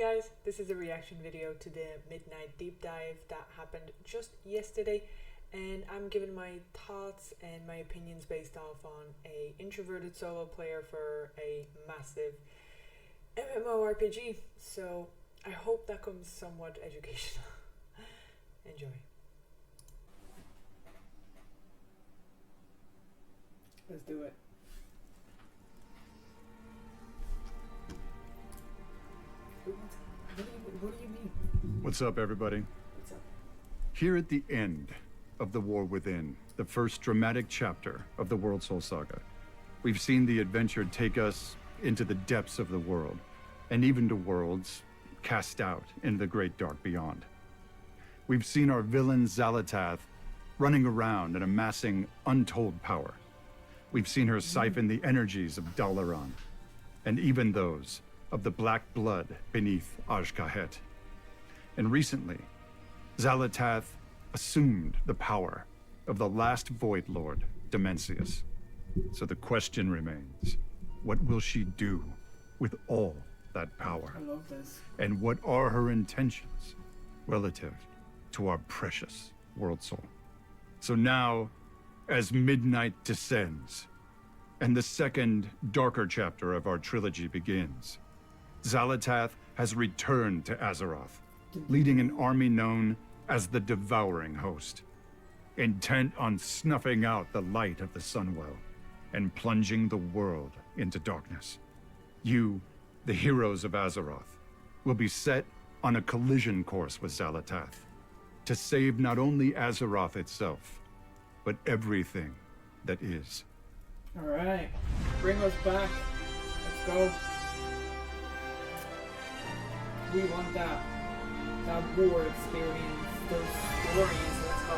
guys, this is a reaction video to the Midnight Deep Dive that happened just yesterday, and I'm giving my thoughts and my opinions based off on a introverted solo player for a massive MMORPG, so I hope that comes somewhat educational. Enjoy. Let's do it. What do you mean? What's up, everybody? What's up? Here at the end of The War Within, the first dramatic chapter of the World Soul Saga, we've seen the adventure take us into the depths of the world, and even to worlds cast out into the great dark beyond. We've seen our villain Xal'atath running around and amassing untold power. We've seen her siphon the energies of Dalaran, and even those of the black blood beneath Azj-Kahet. And recently, Xal'atath assumed the power of the last Void Lord, Dimensius. So the question remains, what will she do with all that power? I love this. And what are her intentions relative to our precious World Soul? So now, as midnight descends, and the second, darker chapter of our trilogy begins, Xal'atath has returned to Azeroth, leading an army known as the Devouring Host, intent on snuffing out the light of the Sunwell and plunging the world into darkness. You, the heroes of Azeroth, will be set on a collision course with Xal'atath to save not only Azeroth itself, but everything that is. All right, bring us back. Let's go. We want that war experience, those stories. Let's go.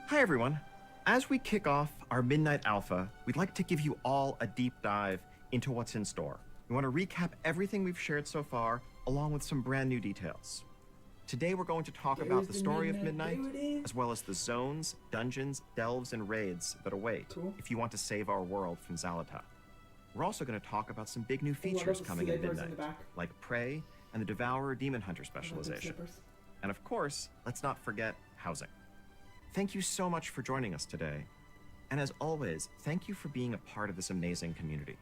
Hi everyone. As we kick off our Midnight Alpha, we'd like to give you all a deep dive into what's in store. We want to recap everything we've shared so far, along with some brand new details. Today we're going to talk about the story of Midnight, as well as the zones, dungeons, delves, and raids that await if you want to save our world from Xal'atath. We're also going to talk about some big new features coming in Midnight, like Prey and the Devourer Demon Hunter specialization. And of course, let's not forget housing. Thank you so much for joining us today. And as always, thank you for being a part of this amazing community,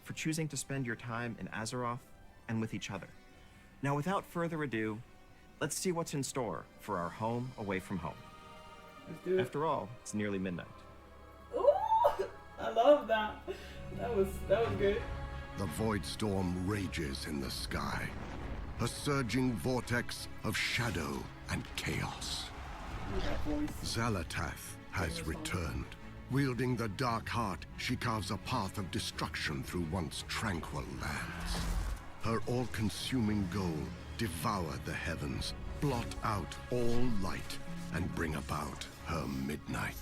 for choosing to spend your time in Azeroth and with each other. Now, without further ado, let's see what's in store for our home away from home. Let's do it. After all, it's nearly midnight. Ooh, I love that. That was good. The void storm rages in the sky, a surging vortex of shadow and chaos. That voice. Xal'atath has returned. Wielding the dark heart, she carves a path of destruction through once tranquil lands. Her all-consuming goal: devour the heavens, blot out all light, and bring about her midnight.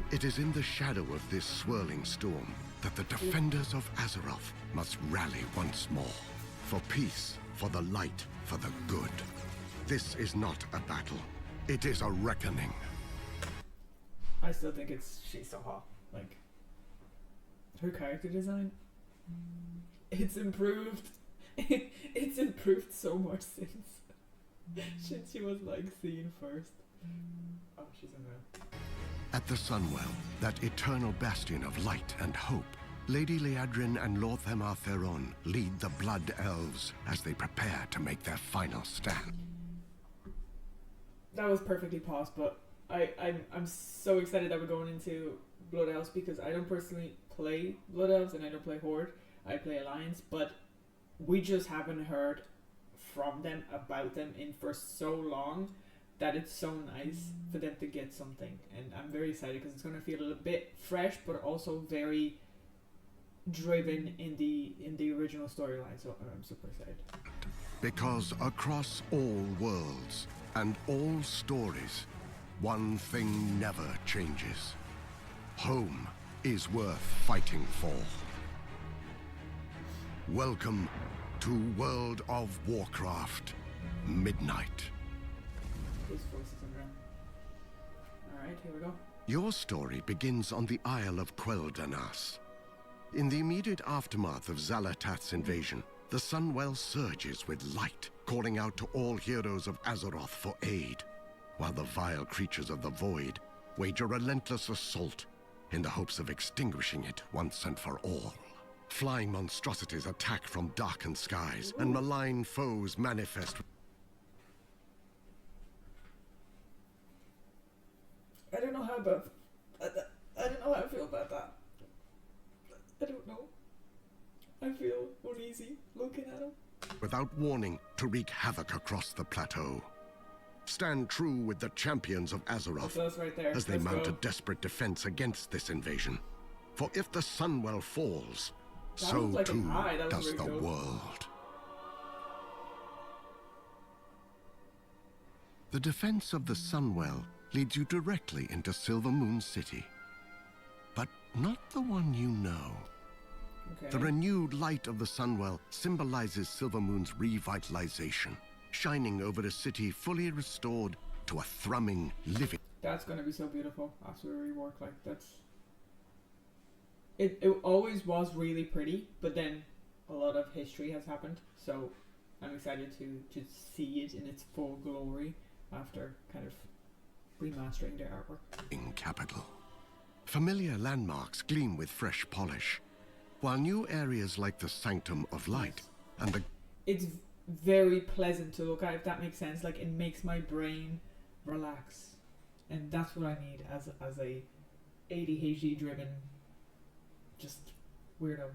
It is in the shadow of this swirling storm that the defenders of Azeroth must rally once more. For peace, for the light, for the good. This is not a battle. It is a reckoning. I still think she's so hot. Like, her character design, it's improved. It's improved so much since she was like seen first. Oh, she's in there. At the Sunwell, that eternal bastion of light and hope, Lady Liadrin and Lor'themar Theron lead the Blood Elves as they prepare to make their final stand. That was perfectly paused, but I'm so excited that we're going into Blood Elves because I don't personally play Blood Elves and I don't play Horde. I play Alliance, but we just haven't heard from them about them in for so long that it's so nice for them to get something, and I'm very excited because it's going to feel a bit fresh but also very driven in the original storyline, so I'm super excited. Because across all worlds and all stories, one thing never changes. Home is worth fighting for. Welcome to World of Warcraft Midnight. His voice is around. Alright, here we go. Your story begins on the Isle of Quel'Danas. In the immediate aftermath of Zalatath's invasion, the Sunwell surges with light, calling out to all heroes of Azeroth for aid, while the vile creatures of the Void wage a relentless assault in the hopes of extinguishing it once and for all. Flying monstrosities attack from darkened skies, and malign foes manifest. I don't know how about. I don't know how I feel about that. I don't know. I feel uneasy looking at him. Without warning, to wreak havoc across the plateau. Stand true with the champions of Azeroth So that's right there. as they Let's mount go. a desperate defense against this invasion. For if the Sunwell falls, That so was like an too eye, that was does the really cool. world. The defense of the Sunwell leads you directly into Silvermoon City. But not the one you know. Okay. The renewed light of the Sunwell symbolizes Silvermoon's revitalization, shining over a city fully restored to a thrumming, living. That's gonna be so beautiful after the rework. Like that's. It always was really pretty, but then a lot of history has happened. So I'm excited to see it in its full glory after kind of remastering the artwork. Capital. Familiar landmarks gleam with fresh polish, while new areas like the Sanctum of Light and the It's very pleasant to look at, if that makes sense. Like it makes my brain relax, and that's what I need as a ADHD driven just weirdo.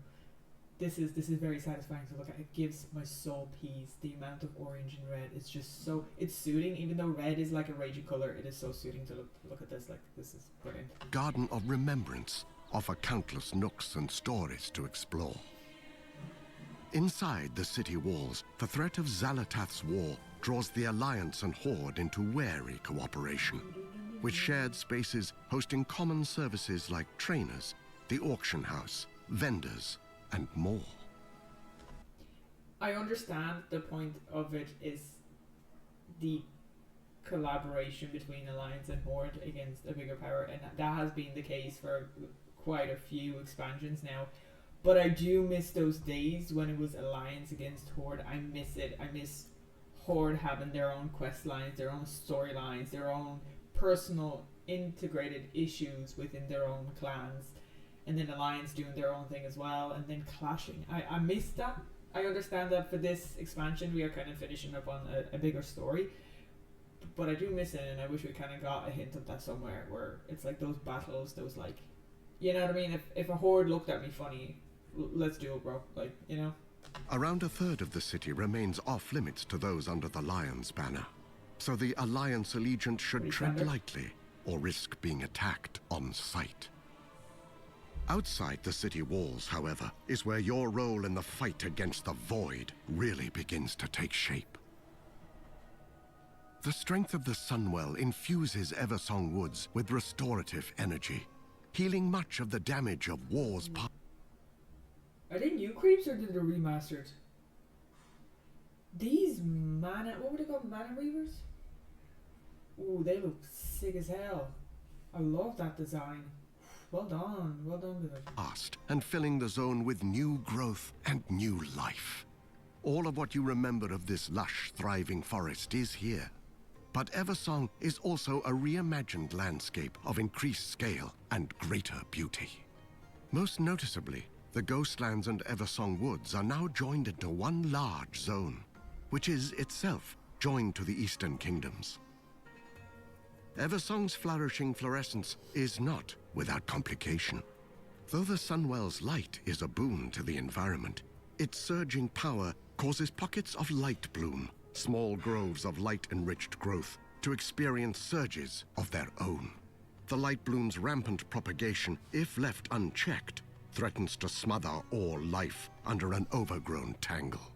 This is very satisfying to look at. It gives my soul peace. The amount of orange and red, it's just so, it's soothing. Even though red is like a raging color, it is so soothing to look at this. Like this is brilliant. Garden of Remembrance offer countless nooks and stories to explore. Inside the city walls, the threat of Zalatath's war draws the Alliance and Horde into wary cooperation, with shared spaces hosting common services like trainers, the auction house, vendors, and more. I understand the point of it is the collaboration between Alliance and Horde against a bigger power, and that has been the case for quite a few expansions now. But I do miss those days when it was Alliance against Horde. I miss it. I miss Horde having their own quest lines, their own storylines, their own personal integrated issues within their own clans, and then Alliance doing their own thing as well, and then clashing. I miss that. I understand that for this expansion we are kind of finishing up on a bigger story, but I do miss it, and I wish we kind of got a hint of that somewhere, where it's like those battles, those like, you know what I mean? If a Horde looked at me funny, let's do it, bro. Like, you know? Around a third of the city remains off-limits to those under the Lion's banner, so the Alliance allegiant should Pretty tread standard. lightly or risk being attacked on sight. Outside the city walls, however, is where your role in the fight against the Void really begins to take shape. The strength of the Sunwell infuses Eversong Woods with restorative energy, healing much of the damage of war's past. Are they new creeps or did they remastered? These mana, what were they called? Mana Reavers? Ooh, they look sick as hell. I love that design. Well done to them. Past and filling the zone with new growth and new life. All of what you remember of this lush, thriving forest is here. But Eversong is also a reimagined landscape of increased scale and greater beauty. Most noticeably, the Ghostlands and Eversong Woods are now joined into one large zone, which is itself joined to the Eastern Kingdoms. Eversong's flourishing fluorescence is not without complication. Though the Sunwell's light is a boon to the environment, its surging power causes pockets of light bloom, small groves of light-enriched growth, to experience surges of their own. The light bloom's rampant propagation, if left unchecked, threatens to smother all life under an overgrown tangle.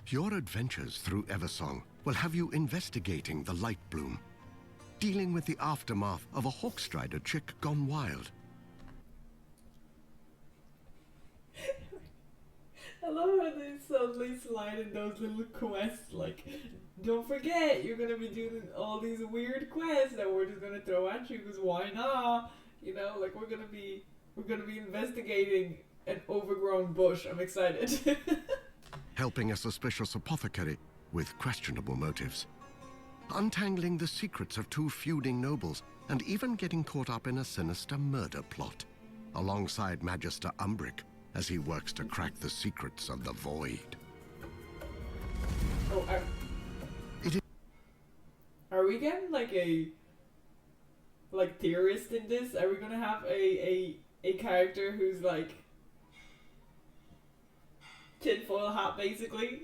Your adventures through Eversong will have you investigating the light bloom, dealing with the aftermath of a Hawkstrider chick gone wild. I love how they suddenly slide in those little quests, like, don't forget, you're gonna be doing all these weird quests that we're just gonna throw at you, because why not? You know, like, we're gonna be investigating an overgrown bush. I'm excited. Helping a suspicious apothecary with questionable motives, untangling the secrets of two feuding nobles, and even getting caught up in a sinister murder plot, alongside Magister Umbric as he works to crack the secrets of the Void. Oh, are we getting like a theorist in this? Are we gonna have a character who's like tinfoil hat basically?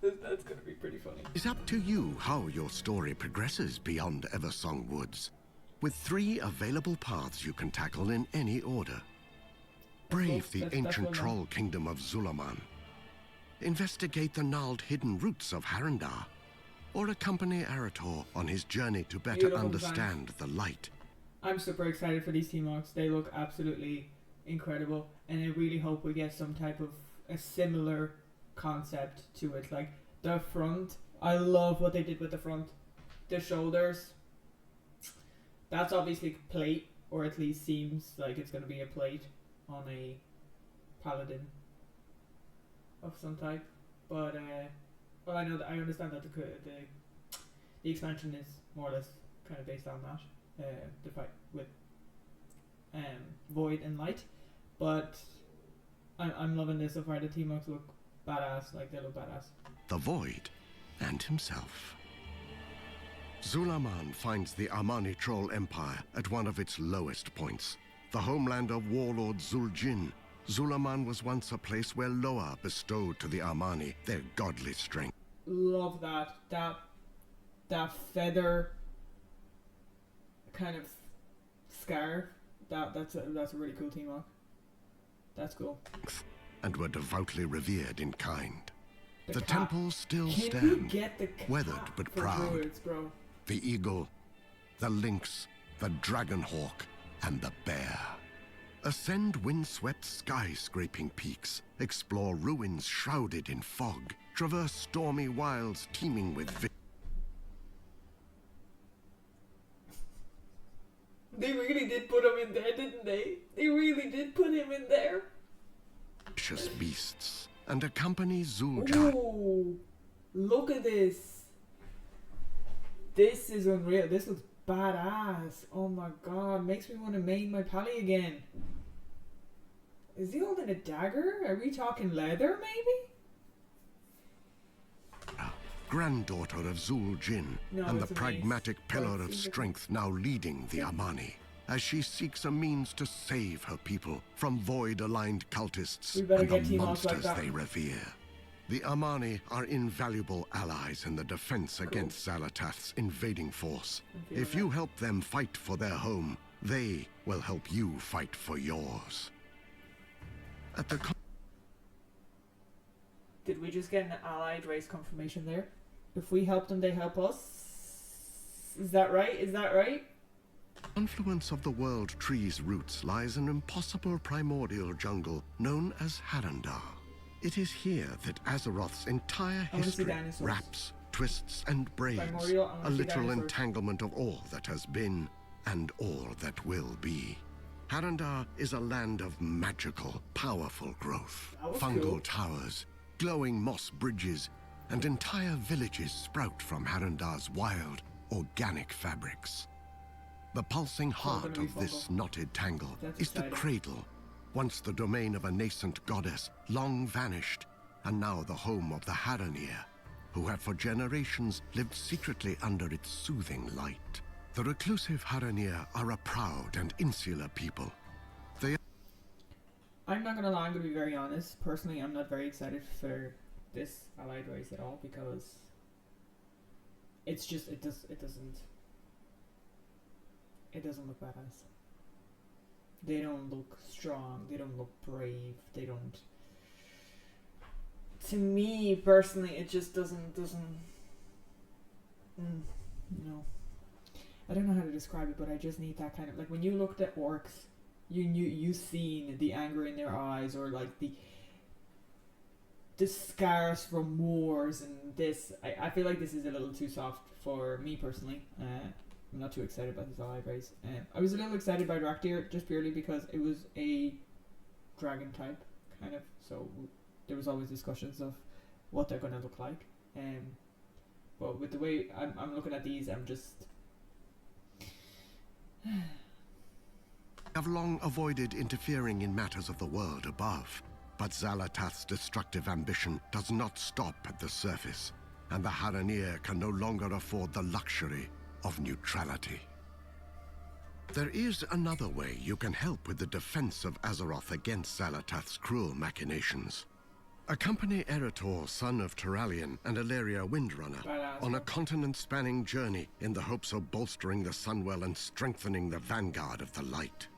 That's gonna be pretty funny. It's up to you how your story progresses beyond Eversong Woods, with 3 available paths you can tackle in any order. Brave the ancient troll kingdom of Zulaman. Investigate the gnarled hidden roots of Harandar. Or accompany Arator on his journey to better understand the light. I'm super excited for these team arcs. They look absolutely incredible, and I really hope we get some type of a similar concept to it. Like the front, I love what they did with the front. The shoulders, that's obviously plate, or at least seems like it's going to be a plate on a paladin of some type. But well, I understand that the expansion is more or less kind of based on that, the fight with Void and Light. But I'm loving this so far. The team looks look badass, like they look badass. The Void and himself. Zulaman finds the Amani Troll Empire at one of its lowest points. The homeland of warlord Zuljin. Zulaman was once a place where Loa bestowed to the Amani their godly strength. Love that feather kind of scarf. That's a really cool team arc. That's cool. And were devoutly revered in kind. The cap. temples still Can stand, we get the cap weathered but for proud. Druids, bro? The eagle, the lynx, the dragon hawk, and the bear. Ascend windswept sky-scraping peaks, explore ruins shrouded in fog, traverse stormy wilds teeming with They really did put him in there, didn't they? They really did put him in there. vicious beasts, and accompany Zul'jah. Ooh, look at this. This is unreal. This looks badass. Oh my god, makes me want to main my pally again. Is he holding a dagger? Are we talking leather, maybe? Granddaughter of Zuljin, No, and the it's a mace. pragmatic pillar But of it's strength now leading the Amani, as she seeks a means to save her people from void-aligned cultists We better and the get team arcs like monsters that. they revere. The Amani are invaluable allies in the defense against Zalatath's invading force. feel If that. you help them fight for their home, they will help you fight for yours. At the Did we just get an allied race confirmation there? If we help them, they help us? Is that right? Is that right? confluence of the world tree's roots lies an impossible primordial jungle known as Harandar. It is here that Azeroth's entire I wanna see history dinosaurs. wraps, twists, and braids, Primordial, I wanna a see literal dinosaurs. entanglement of all that has been and all that will be. Harandar is a land of magical, powerful growth. That was Fungal cool. towers, glowing moss bridges, and entire villages sprout from Harandar's wild, organic fabrics. The pulsing heart gonna be of this fungal. knotted tangle That's is the exciting. cradle, once the domain of a nascent goddess, long vanished, and now the home of the Haranir, who have for generations lived secretly under its soothing light. The reclusive Haranir are a proud and insular people. They I'm not gonna lie, I'm gonna be very honest. Personally, I'm not very excited for this allied race at all because it's just it doesn't look badass. They don't look strong. They don't look brave. They don't. To me personally, it just doesn't. No. I don't know how to describe it, but I just need that kind of like when you looked at orcs, you seen the anger in their eyes, or like the scars from wars, and this. I feel like this is a little too soft for me personally. I'm not too excited about this allied race. I was a little excited by Raktir just purely because it was a dragon type, kind of. So there was always discussions of what they're gonna look like. But with the way I'm looking at these, I'm just Have long avoided interfering in matters of the world above. But Xalatath's destructive ambition does not stop at the surface, and the Haranir can no longer afford the luxury of neutrality. There is another way you can help with the defense of Azeroth against Xalatath's cruel machinations. Accompany Eretor, son of Turalian and Elaria Windrunner, on a continent-spanning journey in the hopes of bolstering the Sunwell and strengthening the vanguard of the light.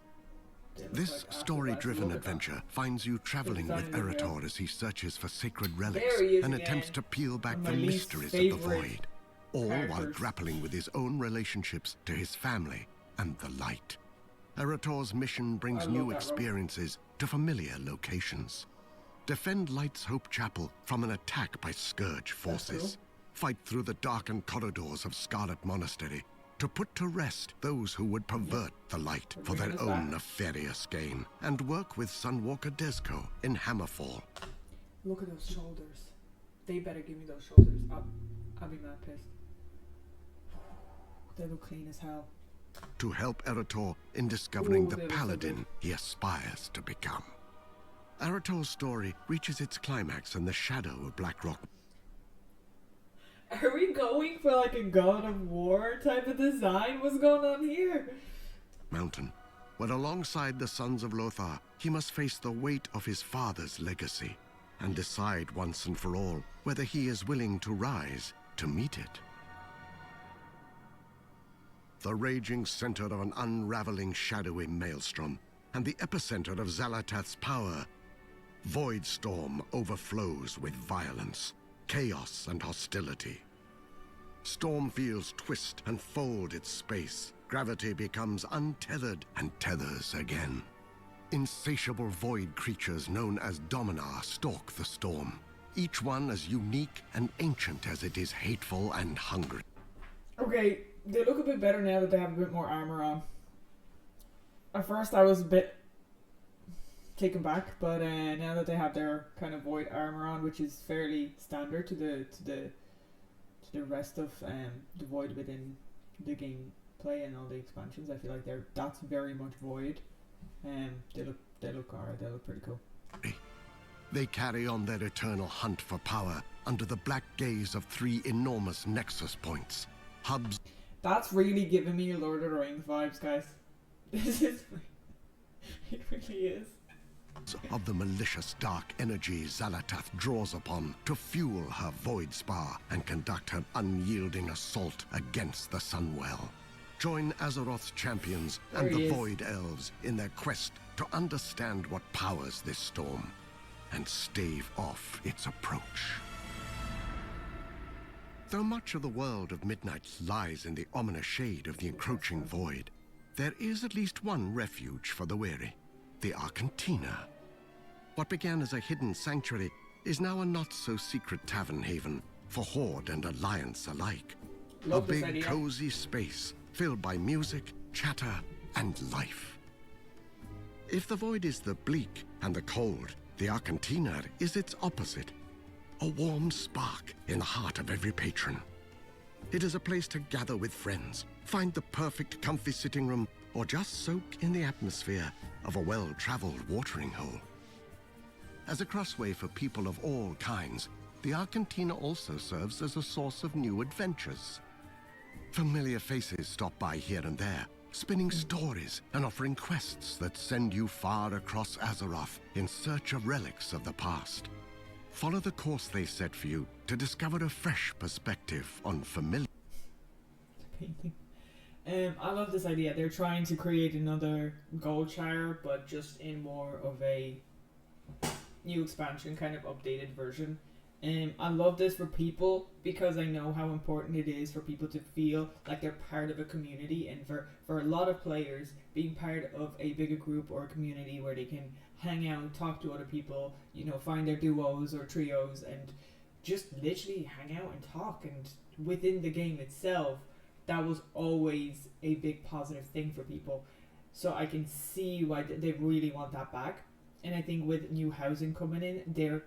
This story-driven adventure finds you traveling with Eretor as he searches for sacred relics and attempts to peel back the mysteries of the void, all while grappling with his own relationships to his family and the light. Eretor's mission brings new experiences to familiar locations. Defend Light's Hope Chapel from an attack by Scourge forces. Fight through the darkened corridors of Scarlet Monastery to put to rest those who would pervert the light for their own nefarious gain, and work with Sunwalker Desco in Hammerfall. Look at those shoulders. They better give me those shoulders. I'll be mad pissed. They look clean as hell. To help Eretor in discovering the paladin he aspires to become. Eretor's story reaches its climax in the shadow of Blackrock. Are we going for like a God of War type of design? What's going on here? Mountain, where alongside the sons of Lothar, he must face the weight of his father's legacy and decide once and for all whether he is willing to rise to meet it. The raging center of an unraveling shadowy maelstrom and the epicenter of Xalatath's power, Voidstorm overflows with violence, chaos and hostility. Stormfields twist and fold its space. Gravity becomes untethered and tethers again. Insatiable void creatures known as Dominar stalk the storm, each one as unique and ancient as it is hateful and hungry. Okay, they look a bit better now that they have a bit more armor on. At first I was a bit taken back, but now that they have their kind of void armor on, which is fairly standard to the rest of the void within the gameplay and all the expansions, I feel like that's very much void. They look alright. They look pretty cool. They carry on their eternal hunt for power under the black gaze of 3 enormous nexus points, hubs. That's really giving me Lord of the Rings vibes, guys. This is, it really is. Of the malicious dark energy Xalatath draws upon to fuel her void spar and conduct her unyielding assault against the Sunwell. Join Azeroth's champions and the Void Elves in their quest to understand what powers this storm and stave off its approach. Though much of the world of Midnight lies in the ominous shade of the encroaching void, there is at least one refuge for the weary, the Arcantina. What began as a hidden sanctuary is now a not-so-secret tavern haven for Horde and Alliance alike. A big, cozy space filled by music, chatter, and life. If the void is the bleak and the cold, the Arcantina is its opposite. A warm spark in the heart of every patron. It is a place to gather with friends, find the perfect comfy sitting room, or just soak in the atmosphere of a well-traveled watering hole. As a crossway for people of all kinds, the Arcantina also serves as a source of new adventures. Familiar faces stop by here and there, spinning stories and offering quests that send you far across Azeroth in search of relics of the past. Follow the course they set for you to discover a fresh perspective on familiar... Painting. I love this idea. They're trying to create another Goldshire, but just in more of a new expansion, kind of updated version. I love this for people because I know how important it is for people to feel like they're part of a community, and for a lot of players, being part of a bigger group or a community where they can hang out, talk to other people, you know, find their duos or trios and just literally hang out and talk. And within the game itself, that was always a big positive thing for people. So I can see why they really want that back. And I think with new housing coming in,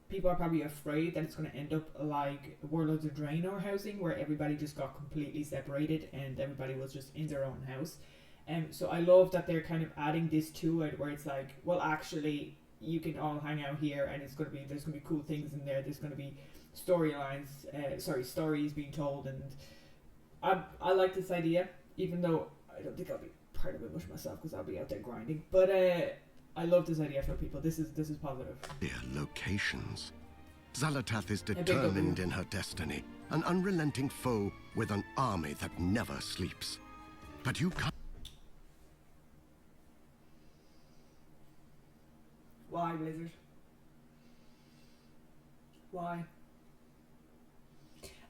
people are probably afraid that it's going to end up like Warlords of Draenor housing, where everybody just got completely separated and everybody was just in their own house. So I love that they're kind of adding this to it, where it's like, well, actually, you can all hang out here, and there's gonna be cool things in there. There's gonna be stories being told, and I like this idea, even though I don't think I'll be part of it much myself because I'll be out there grinding. But I love this idea for people. This is positive. Their locations. Xalatath is determined in her destiny, an unrelenting foe with an army that never sleeps. But you can't. Why, Blizzard? Why?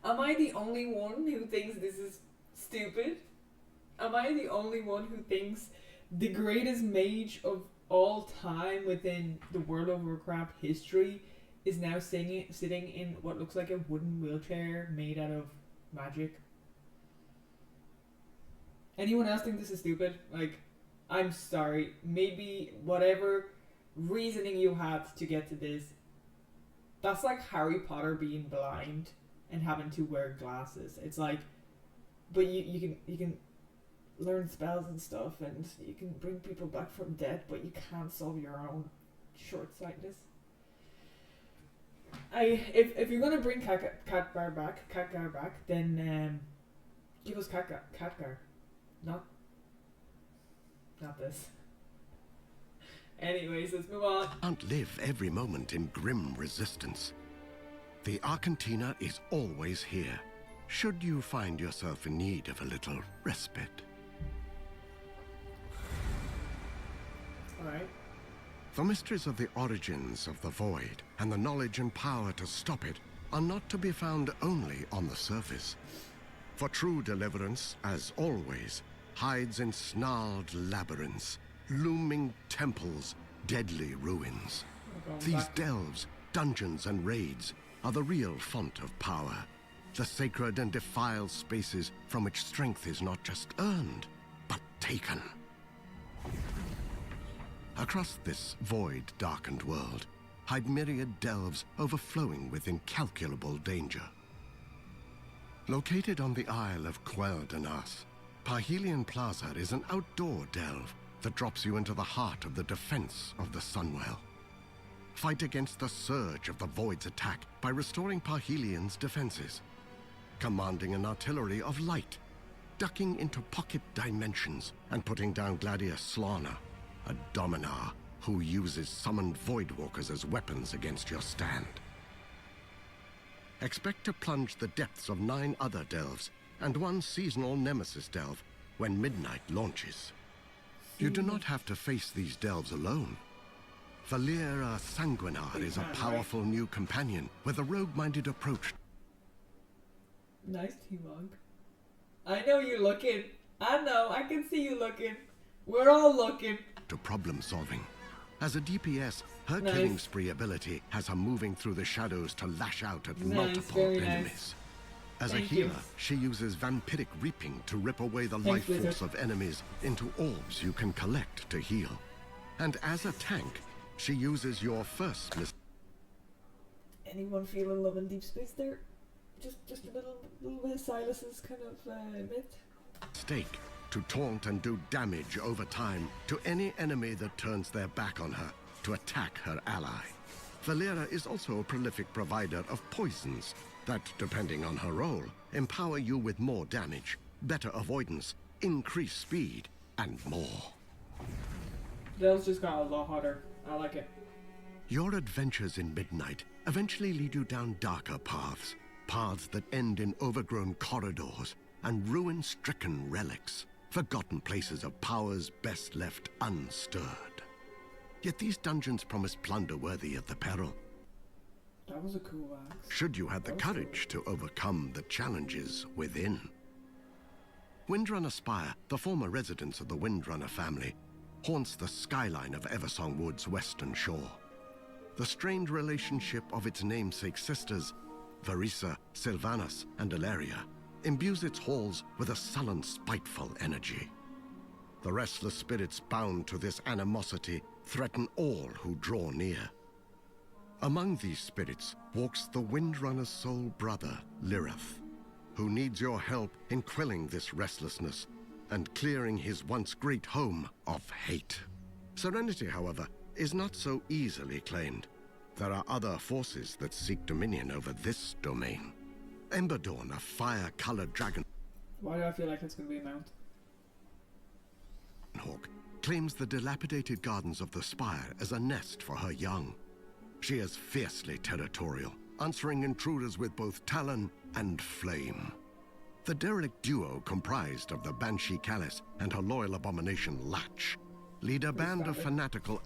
Am I the only one who thinks this is stupid? Am I the only one who thinks the greatest mage of all time within the World of Warcraft history is now sitting in what looks like a wooden wheelchair made out of magic? Anyone else think this is stupid? Like, I'm sorry. Maybe whatever reasoning you had to get to this, that's like Harry Potter being blind and having to wear glasses. It's like, but you can learn spells and stuff, and you can bring people back from death, but you can't solve your own short-sightedness. If you're gonna bring Khadgar back, then give us Khadgar, not this. Anyways, let's move on. Can't live every moment in grim resistance. The Argentina is always here, should you find yourself in need of a little respite. Alright. The mysteries of the origins of the Void and the knowledge and power to stop it are not to be found only on the surface. For true deliverance, as always, hides in snarled labyrinths, looming temples, deadly ruins. These delves, dungeons, and raids are the real font of power, the sacred and defiled spaces from which strength is not just earned, but taken. Across this void-darkened world hide myriad delves overflowing with incalculable danger. Located on the Isle of Quel'Danas, Parhelion Plaza is an outdoor delve that drops you into the heart of the defense of the Sunwell. Fight against the surge of the Void's attack by restoring Parhelion's defenses, commanding an artillery of light, ducking into pocket dimensions, and putting down Gladius Slana, a Dominar who uses summoned Voidwalkers as weapons against your stand. Expect to plunge the depths of 9 other delves and 1 seasonal Nemesis delve when Midnight launches. You do not have to face these delves alone. Valera Sanguinar is a powerful new companion with a rogue-minded approach. Nice, T-Monk. I know you're looking. I know, I can see you looking. We're all looking. To problem solving. As a DPS, her killing spree ability has her moving through the shadows to lash out at multiple enemies. As a healer, she uses vampiric reaping to rip away the life force of enemies into orbs you can collect to heal. And as a tank, she uses your first Anyone feeling love in Deep Space there? Just a little bit of Silas's kind of myth. Stake to taunt and do damage over time to any enemy that turns their back on her to attack her ally. Valera is also a prolific provider of poisons that, depending on her role, empower you with more damage, better avoidance, increased speed, and more. Those just got a lot hotter. I like it. Your adventures in Midnight eventually lead you down darker paths, paths that end in overgrown corridors and ruin-stricken relics, forgotten places of powers best left unstirred. Yet these dungeons promise plunder worthy of the peril. That was a cool axe. Should you have the courage to overcome the challenges within. Windrunner Spire, the former residence of the Windrunner family, haunts the skyline of Eversong Wood's western shore. The strained relationship of its namesake sisters, Varisa, Sylvanas, and Ilaria, imbues its halls with a sullen, spiteful energy. The restless spirits bound to this animosity threaten all who draw near. Among these spirits walks the Windrunner's soul brother, Lirith, who needs your help in quelling this restlessness and clearing his once great home of hate. Serenity, however, is not so easily claimed. There are other forces that seek dominion over this domain. Emberdawn, a fire-colored dragon Why do I feel like it's going to be a mount? hawk, claims the dilapidated gardens of the Spire as a nest for her young. She is fiercely territorial, answering intruders with both talon and flame. The derelict duo comprised of the Banshee Callis and her loyal abomination Latch lead a band of fanatical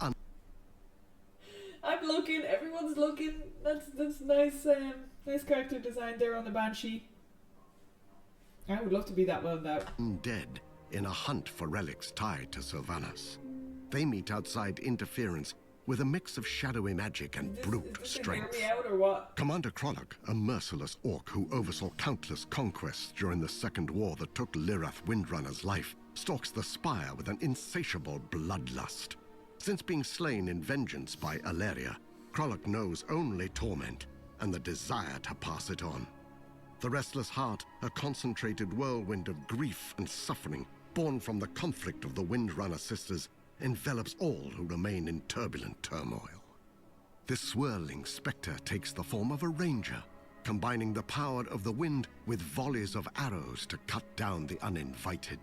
I'm looking, everyone's looking. That's nice, nice character design there on the Banshee. I would love to be that well endowed. undead in a hunt for relics tied to Sylvanas. They meet outside interference with a mix of shadowy magic and brute strength. Hear me out or what? Commander Krolok, a merciless orc who oversaw countless conquests during the Second War that took Lirith Windrunner's life, stalks the Spire with an insatiable bloodlust. Since being slain in vengeance by Alleria, Krolok knows only torment and the desire to pass it on. The restless heart, a concentrated whirlwind of grief and suffering, born from the conflict of the Windrunner sisters, envelops all who remain in turbulent turmoil. This swirling specter takes the form of a ranger, combining the power of the wind with volleys of arrows to cut down the uninvited.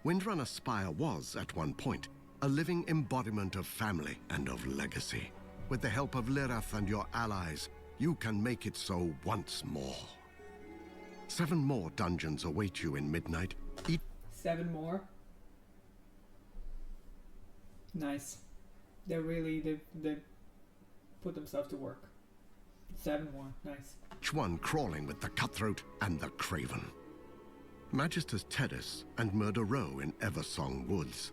Windrunner Spire was, at one point, a living embodiment of family and of legacy. With the help of Lirith and your allies, you can make it so once more. 7 more dungeons await you in Midnight. 7 more. Nice. They've put themselves to work. 7 more. Nice. Each one crawling with the Cutthroat and the Craven. Magister's Terrace and Murder Row in Eversong Woods.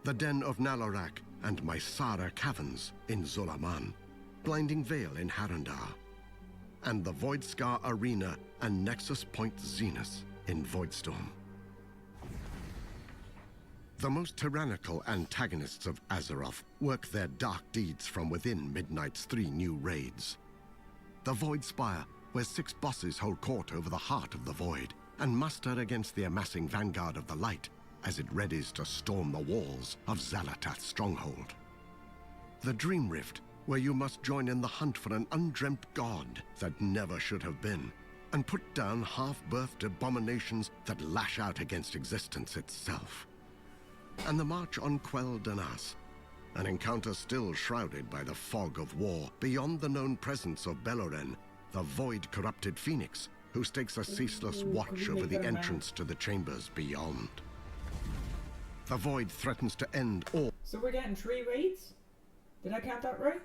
The Den of Nalorak and Mysara Caverns in Zulaman. Blinding Vale in Harandar. And the Voidscar Arena and Nexus Point Zenith in Voidstorm. The most tyrannical antagonists of Azeroth work their dark deeds from within Midnight's 3 new raids. The Void Spire, where 6 bosses hold court over the heart of the Void, and muster against the amassing vanguard of the Light as it readies to storm the walls of Xalatath's stronghold. The Dream Rift, where you must join in the hunt for an undreamt god that never should have been, and put down half-birthed abominations that lash out against existence itself. And the march on Quell Danas, an encounter still shrouded by the fog of war beyond the known presence of Beloren, the void-corrupted phoenix, who stakes a ceaseless watch over the entrance to the chambers beyond. The void threatens to end all. So we're getting 3 raids? Did I count that right?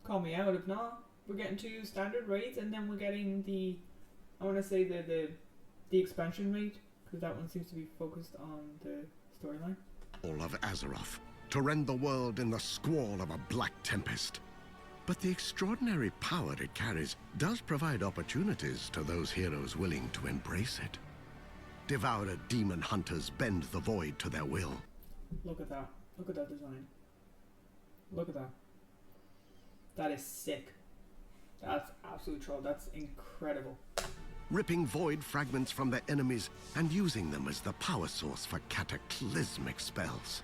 Call me out if not. We're getting 2 standard raids and then we're getting the, I want to say the expansion raid, because that one seems to be focused on the storyline. All of Azeroth, to rend the world in the squall of a black tempest. But the extraordinary power it carries does provide opportunities to those heroes willing to embrace it. Devoured demon hunters bend the void to their will. Look at that. Look at that design. Look at that. That is sick. That's absolute troll. That's incredible. Ripping void fragments from their enemies and using them as the power source for cataclysmic spells.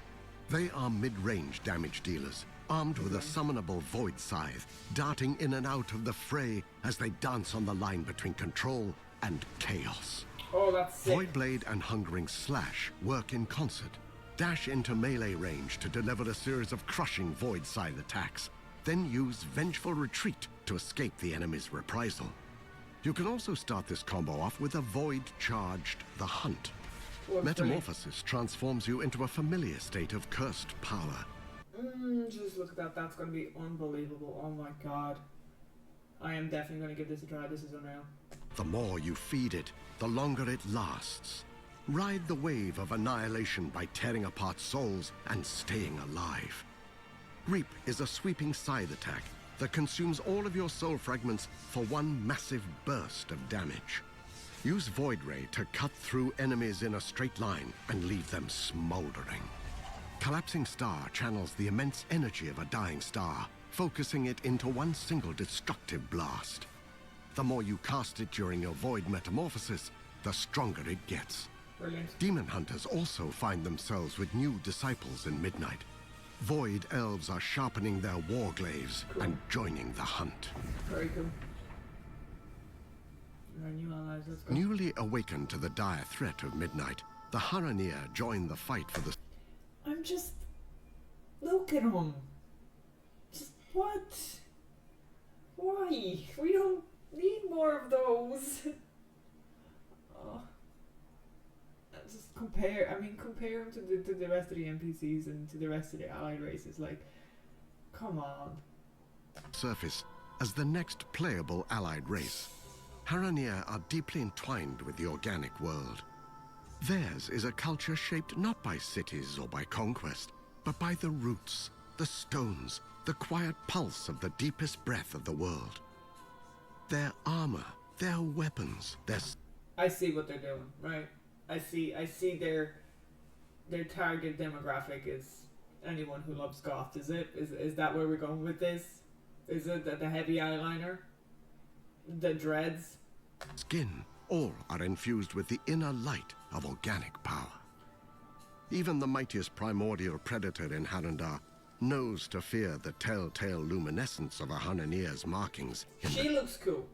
They are mid-range damage dealers, armed with a summonable void scythe, darting in and out of the fray as they dance on the line between control and chaos. Oh, that's sick. Voidblade and Hungering Slash work in concert. Dash into melee range to deliver a series of crushing void scythe attacks, then use Vengeful Retreat to escape the enemy's reprisal. You can also start this combo off with a void-charged The Hunt. Metamorphosis transforms you into a familiar state of cursed power. Just look at that. That's going to be unbelievable. Oh my god. I am definitely going to give this a try. This is unreal. The more you feed it, the longer it lasts. Ride the wave of annihilation by tearing apart souls and staying alive. Reap is a sweeping scythe attack that consumes all of your soul fragments for one massive burst of damage. Use Void Ray to cut through enemies in a straight line and leave them smoldering. collapsing star channels the immense energy of a dying star, focusing it into one single destructive blast. The more you cast it during your void metamorphosis, the stronger it gets. Brilliant. Demon hunters also find themselves with new disciples in Midnight. Void elves are sharpening their war glaives and joining the hunt. Very cool. Our new allies, let's go. Newly awakened to the dire threat of Midnight, the Haranir join the fight for the... I'm just... Look at him. Just what? Why? We don't need more of those. Oh. Just compare him to the rest of the NPCs and to the rest of the allied races. Like, come on. surface as the next playable allied race. Haranir are deeply entwined with the organic world. Theirs is a culture shaped not by cities or by conquest, but by the roots, the stones, the quiet pulse of the deepest breath of the world. Their armor, their weapons, their... I see what they're doing, right? I see their target demographic is anyone who loves goth. Is that where we're going with this? Is it the heavy eyeliner? The dreads? skin, all are infused with the inner light of organic power. Even the mightiest primordial predator in Harandar knows to fear the telltale luminescence of a Haranir's markings. She looks cool.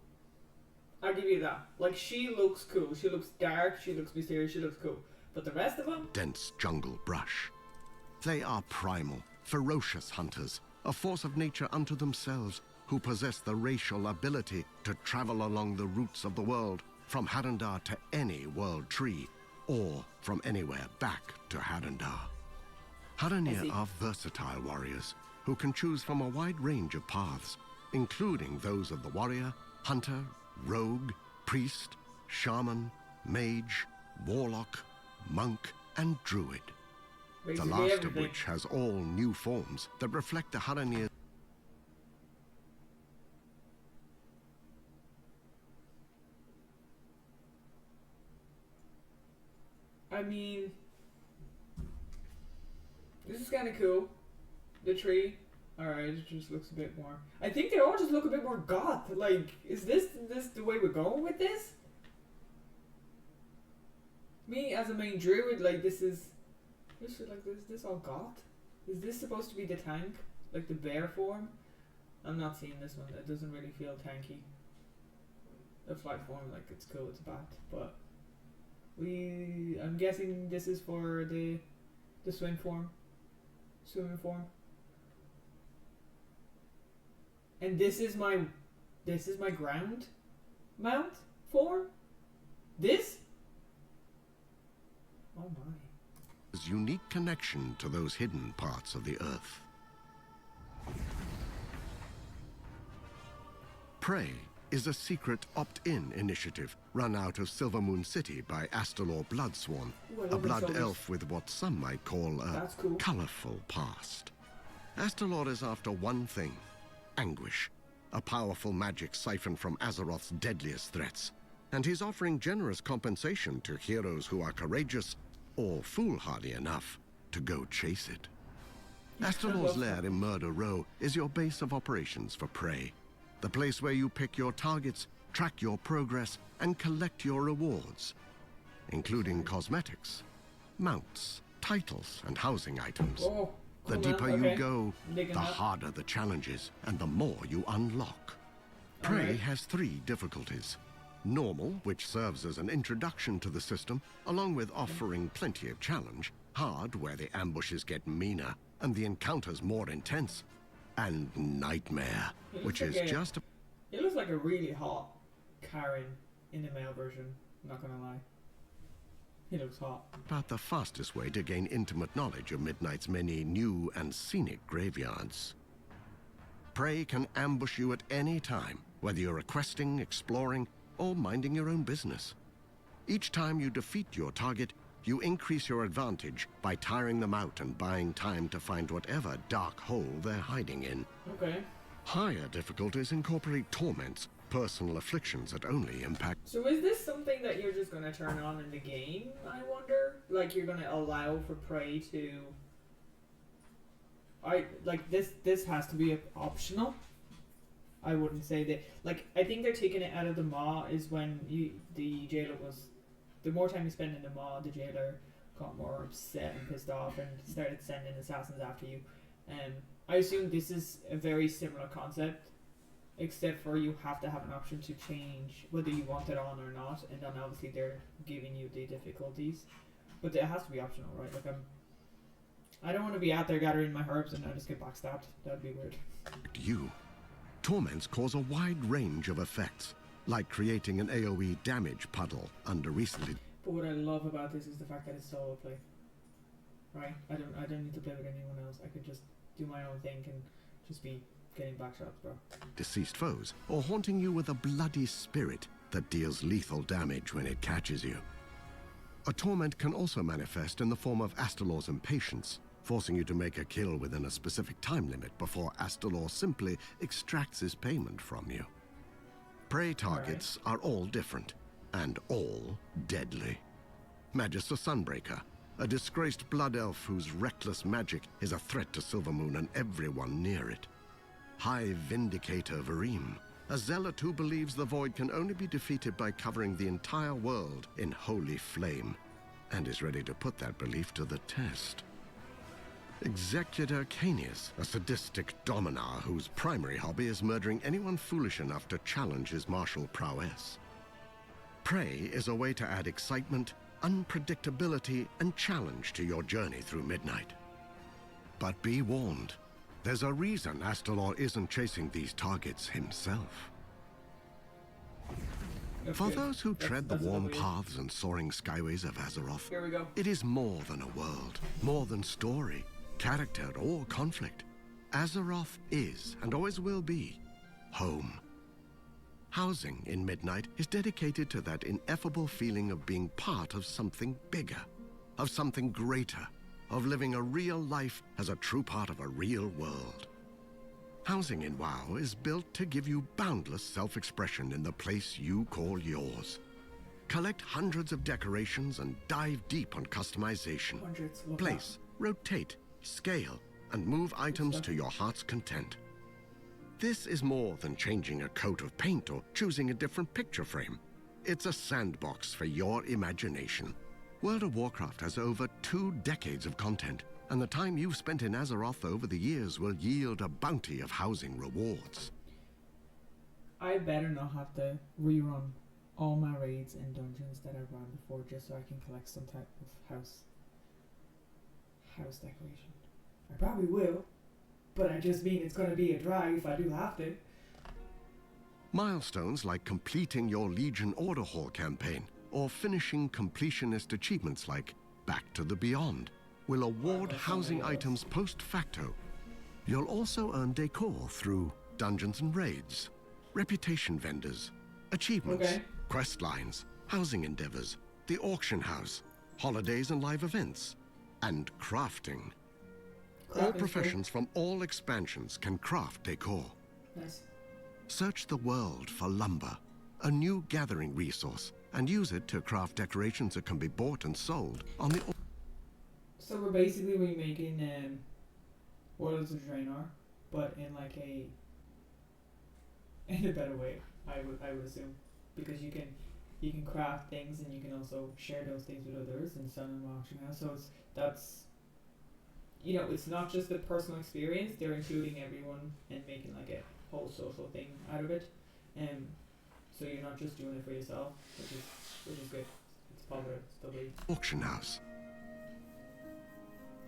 I'll give you that. Like, she looks cool. She looks dark, she looks mysterious, she looks cool. But the rest of them? Dense jungle brush. They are primal, ferocious hunters, a force of nature unto themselves, who possess the racial ability to travel along the roots of the world, from Harandar to any world tree, or from anywhere back to Harandar. Haranir are versatile warriors who can choose from a wide range of paths, including those of the warrior, hunter, rogue, priest, shaman, mage, warlock, monk, and druid. Basically The last everything. of which has all new forms that reflect the Haranir. I mean, this is kind of cool. The tree. Alright, it just looks a bit more... I think they all just look a bit more goth. Like, is this the way we're going with this? Me, as a main druid, like, this is this all goth? Is this supposed to be the tank? Like, the bear form? I'm not seeing this one. It doesn't really feel tanky. The flight form, like, it's cool, it's bad. But, I'm guessing this is for the swimming form. And this is my ground mount form? This? Oh my. Unique connection to those hidden parts of the earth. Prey is a secret opt-in initiative run out of Silvermoon City by Astalor Bloodsworn, Ooh, I a love blood these elf with what some might call a That's cool. colorful past. Astalor is after one thing: anguish, a powerful magic siphoned from Azeroth's deadliest threats, and he's offering generous compensation to heroes who are courageous or foolhardy enough to go chase it. Astalor's lair in Murder Row is your base of operations for Prey, the place where you pick your targets, track your progress, and collect your rewards, including cosmetics, mounts, titles, and housing items. Oh, The cool, deeper man. you Okay. go, Digging the that. harder the challenges, and the more you unlock. Prey Alright. has 3 difficulties. Normal, which serves as an introduction to the system, along with offering plenty of challenge. Hard, where the ambushes get meaner and the encounters more intense. And Nightmare, It which looks is like just a It looks like a really hot Karen in the male version. I'm not gonna lie. He looks hot. about the fastest way to gain intimate knowledge of Midnight's many new and scenic graveyards. Prey can ambush you at any time, whether you're questing, exploring, or minding your own business. Each time you defeat your target, you increase your advantage by tiring them out and buying time to find whatever dark hole they're hiding in. Okay. Higher difficulties incorporate torments, personal afflictions that only impact... So is this something that you're just gonna turn on in the game, I wonder? Like you're gonna allow for Prey to I like this has to be optional. I wouldn't say that. Like, I think they're taking it out of the maw is when the jailer was, the more time you spend in the maw, the jailer got more upset and pissed off and started sending assassins after you. I assume this is a very similar concept, except for you have to have an option to change whether you want it on or not, and then obviously they're giving you the difficulties, but it has to be optional, right? Like, I don't want to be out there gathering my herbs and I just get backstabbed. That'd be weird. You. Torments cause a wide range of effects, like creating an AoE damage puddle under recently. But what I love about this is the fact that it's solo play. Right? I don't need to play with anyone else. I could just do my own thing and just be getting back shots, bro. Deceased foes, or haunting you with a bloody spirit that deals lethal damage when it catches you. A torment can also manifest in the form of Astalor's impatience, forcing you to make a kill within a specific time limit before Astalor simply extracts his payment from you. Prey targets are all different, and all deadly. Magister Sunbreaker, a disgraced blood elf whose reckless magic is a threat to Silvermoon and everyone near it. High Vindicator Varim, a zealot who believes the void can only be defeated by covering the entire world in holy flame, and is ready to put that belief to the test. Executor Canius, a sadistic dominar whose primary hobby is murdering anyone foolish enough to challenge his martial prowess. Prey is a way to add excitement, unpredictability, and challenge to your journey through midnight. But be warned, there's a reason Astalor isn't chasing these targets himself. For those who tread the warm paths and soaring skyways of Azeroth, Here we go. it is more than a world, more than story, character, or conflict. Azeroth is, and always will be, home. Housing in Midnight is dedicated to that ineffable feeling of being part of something bigger, of something greater, of living a real life as a true part of a real world. Housing in WoW is built to give you boundless self-expression in the place you call yours. Collect hundreds of decorations and dive deep on customization. Hundreds. Love Place, rotate, scale, and move items to your heart's content. This is more than changing a coat of paint or choosing a different picture frame. It's a sandbox for your imagination. World of Warcraft has over 2 decades of content, and the time you've spent in Azeroth over the years will yield a bounty of housing rewards. I better not have to rerun all my raids and dungeons that I've run before just so I can collect some type of house decoration. I probably will, but I just mean it's gonna be a drag if I do have to. Milestones like completing your Legion Order Hall campaign or finishing completionist achievements like Back to the Beyond will award housing items post facto. You'll also earn decor through dungeons and raids, reputation vendors, achievements, quest lines, housing endeavors, the auction house, holidays and live events, and crafting. All professions from all expansions can craft decor. Nice. Search the world for lumber, a new gathering resource, and use it to craft decorations that can be bought and sold on the... So we're basically remaking Worlds of Draenor, but in like in a better way, I would assume, because you can craft things and you can also share those things with others and sell them in auction house. So that's it's not just the personal experience; they're including everyone and making like a whole social thing out of it. So you're not just doing it for yourself, which is good. It's positive. It's lovely. Auction house.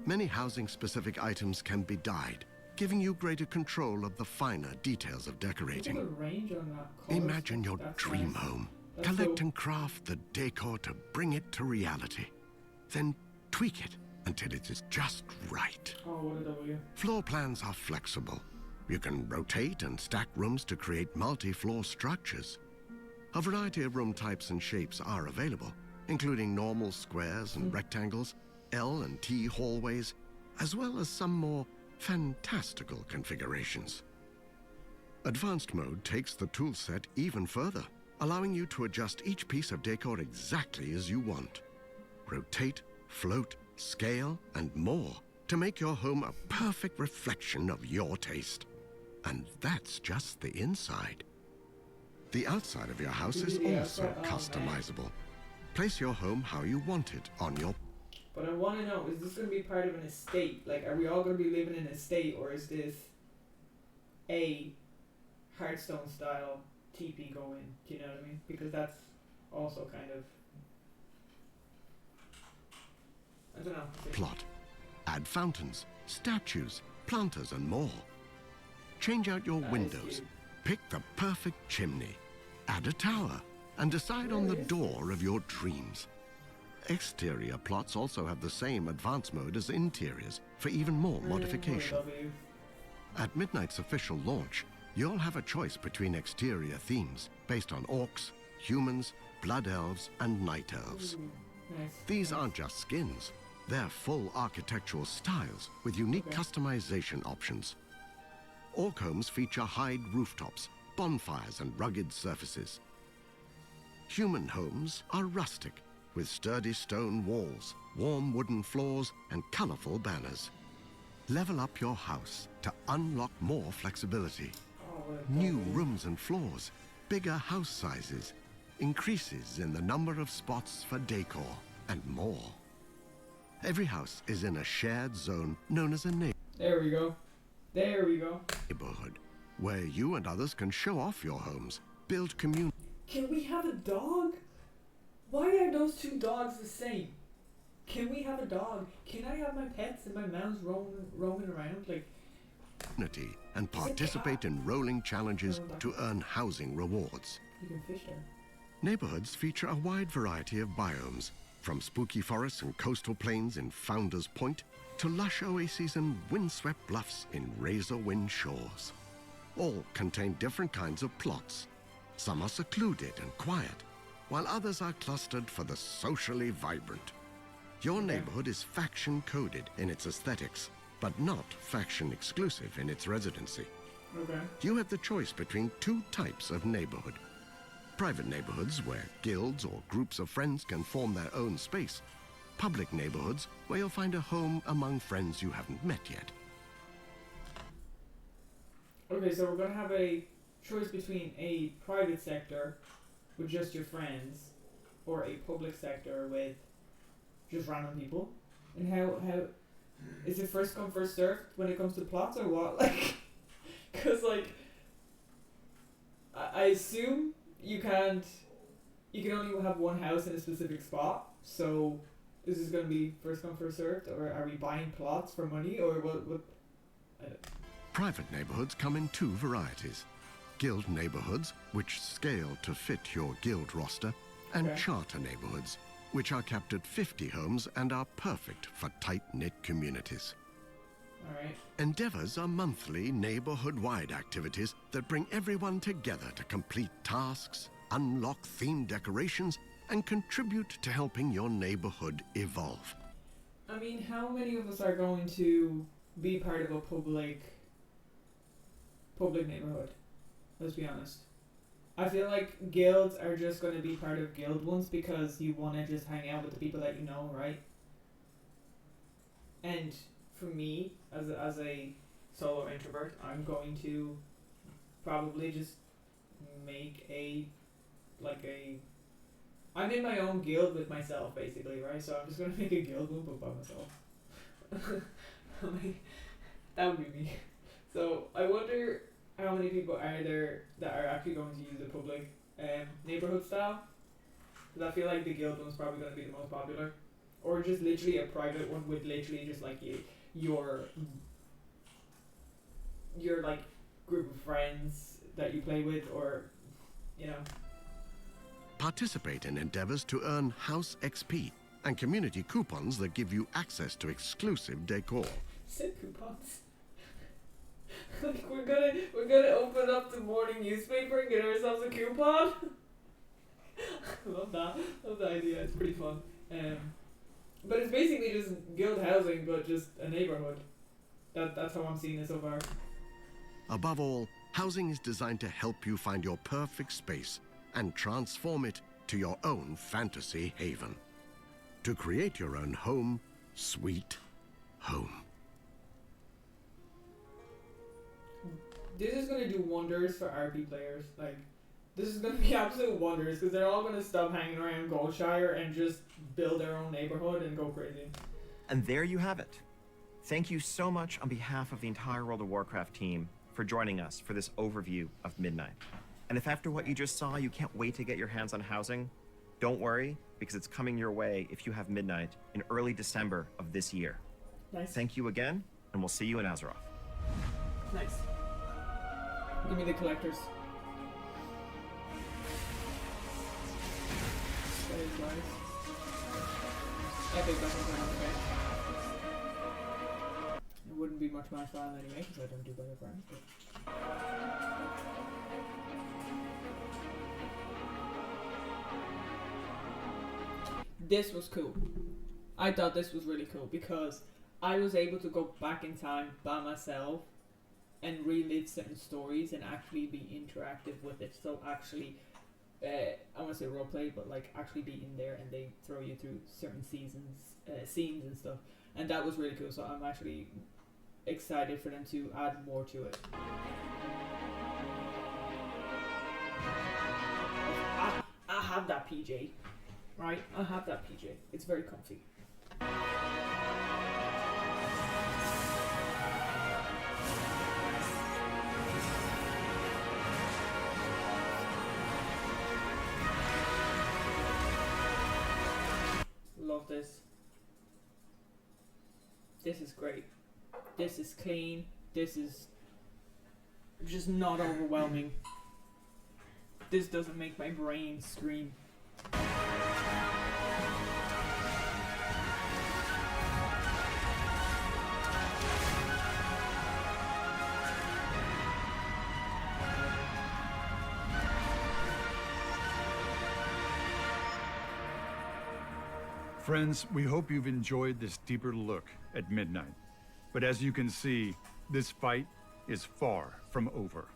Many housing-specific items can be dyed, giving you greater control of the finer details of decorating. Look at the range on that colours. Imagine your That's dream nice. home. That's Collect cool. and craft the decor to bring it to reality. Then tweak it until it is just right. Oh, what a W. Floor plans are flexible. You can rotate and stack rooms to create multi-floor structures. A variety of room types and shapes are available, including normal squares and rectangles, L and T hallways, as well as some more fantastical configurations. Advanced mode takes the toolset even further, allowing you to adjust each piece of decor exactly as you want. Rotate, float, scale, and more to make your home a perfect reflection of your taste. And that's just the inside. The outside of your house is also customizable. Place your home how you want it on your... But I want to know, is this going to be part of an estate? Like, are we all going to be living in an estate, or is this a Hearthstone style TP going? Do you know what I mean? Because that's also kind of... I don't know. plot. Add fountains, statues, planters, and more. Change out your windows. Pick the perfect chimney. Add a tower. And decide on the door of your dreams. Exterior plots also have the same advanced mode as interiors for even more modification. At Midnight's official launch, you'll have a choice between exterior themes based on orcs, humans, blood elves, and night elves. Nice. These aren't just skins. They're full architectural styles with unique customization options. Orc homes feature hide rooftops, bonfires, and rugged surfaces. Human homes are rustic, with sturdy stone walls, warm wooden floors, and colorful banners. Level up your house to unlock more flexibility. New rooms and floors, bigger house sizes, increases in the number of spots for decor, and more. Every house is in a shared zone known as a There we go. There we go. neighborhood, where you and others can show off your homes, build community. Can we have a dog? Why are those two dogs the same? Can we have a dog? Can I have my pets and my mouse roaming around? Like, and participate in rolling challenges to earn housing rewards. you can fish there. Neighborhoods feature a wide variety of biomes, from spooky forests and coastal plains in Founders Point to lush oases and windswept bluffs in razor-wind shores. All contain different kinds of plots. Some are secluded and quiet, while others are clustered for the socially vibrant. Your neighborhood is faction-coded in its aesthetics, but not faction-exclusive in its residency. Okay. You have the choice between two types of neighborhood. Private neighborhoods where guilds or groups of friends can form their own space. Public neighborhoods where you'll find a home among friends you haven't met yet. Okay, so we're gonna have a choice between a private sector with just your friends, or a public sector with just random people. And how is it first come first served when it comes to plots, or what? Like, cause like I assume you can only have one house in a specific spot. So is this gonna be first come first served, or are we buying plots for money, or what? I don't. Private neighborhoods come in two varieties. Guild neighborhoods, which scale to fit your guild roster, and Okay. charter neighborhoods, which are capped at 50 homes and are perfect for tight-knit communities. Alright. Endeavors are monthly neighborhood-wide activities that bring everyone together to complete tasks, unlock themed decorations, and contribute to helping your neighborhood evolve. I mean, how many of us are going to be part of a public neighborhood? Let's be honest. I feel like guilds are just going to be part of guild ones because you want to just hang out with the people that you know, right? And for me, as a solo introvert, I'm going to probably just make I'm in my own guild with myself, basically, right? So I'm just going to make a guild one, but by myself. That would be me. So I wonder how many people are there that are actually going to use the public neighborhood style. Because I feel like the guild one's probably going to be the most popular. Or just literally a private one with literally just like your like group of friends that you play with, or you know. Participate in endeavors to earn house XP and community coupons that give you access to exclusive decor. Send coupons. Like we're gonna open up the morning newspaper and get ourselves a coupon. Love that. Love the idea. It's pretty fun. But it's basically just guild housing, but just a neighborhood. That's how I'm seeing it so far. Above all, housing is designed to help you find your perfect space and transform it to your own fantasy haven. To create your own home, sweet home. This is gonna do wonders for RP players. Like, this is gonna be absolute wonders because they're all gonna stop hanging around Goldshire and just build their own neighborhood and go crazy. And there you have it. Thank you so much on behalf of the entire World of Warcraft team for joining us for this overview of Midnight. And if after what you just saw you can't wait to get your hands on housing, don't worry, because it's coming your way if you have Midnight in early December of this year. Nice. Thank you again, and we'll see you in Azeroth. Nice. Give me the collectors. That is nice. Epic doesn't come out okay. It wouldn't be much my style anyway, because I don't do better brands, but... This was cool. I thought this was really cool because I was able to go back in time by myself and relive certain stories and actually be interactive with it. So actually, I want to say roleplay, but like actually be in there and they throw you through certain scenes and stuff. And that was really cool. So I'm actually excited for them to add more to it. I have that PJ, right? I have that PJ. It's very comfy. Love this. This is great. This is clean. This is just not overwhelming. This doesn't make my brain scream. Friends, we hope you've enjoyed this deeper look at Midnight. But as you can see, this fight is far from over.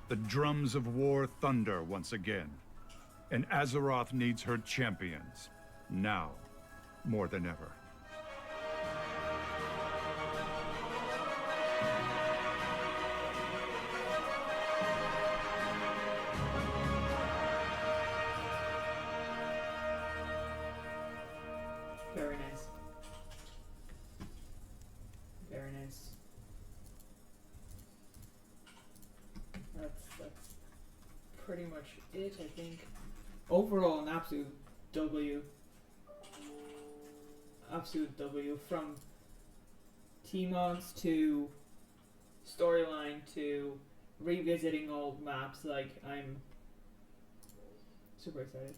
The drums of war thunder once again, and Azeroth needs her champions, now more than ever. Very nice. Very nice. That's pretty much it, I think. Overall, an absolute W. Absolute W. From T-mods to storyline to revisiting old maps. Like, I'm super excited.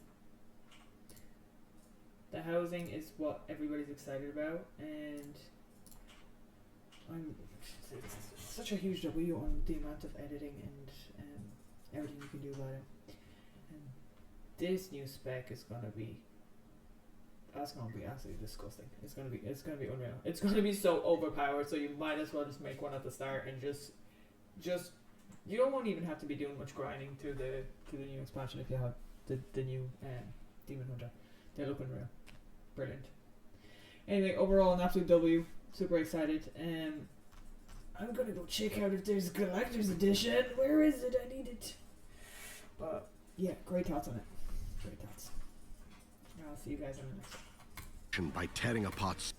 The housing is what everybody's excited about, and it's such a huge W on the amount of editing and everything you can do about it. And this new spec is gonna be absolutely disgusting. It's gonna be unreal. It's gonna be so overpowered. So you might as well just make one at the start and just you won't even have to be doing much grinding through the new expansion if you have the new Demon Hunter. They're looking real. Brilliant. Anyway, overall an absolute W. Super excited. I'm gonna go check out if there's a collector's edition. Where is it? I need it. But yeah, great thoughts on it. Great thoughts. I'll see you guys in the next one. By tearing apart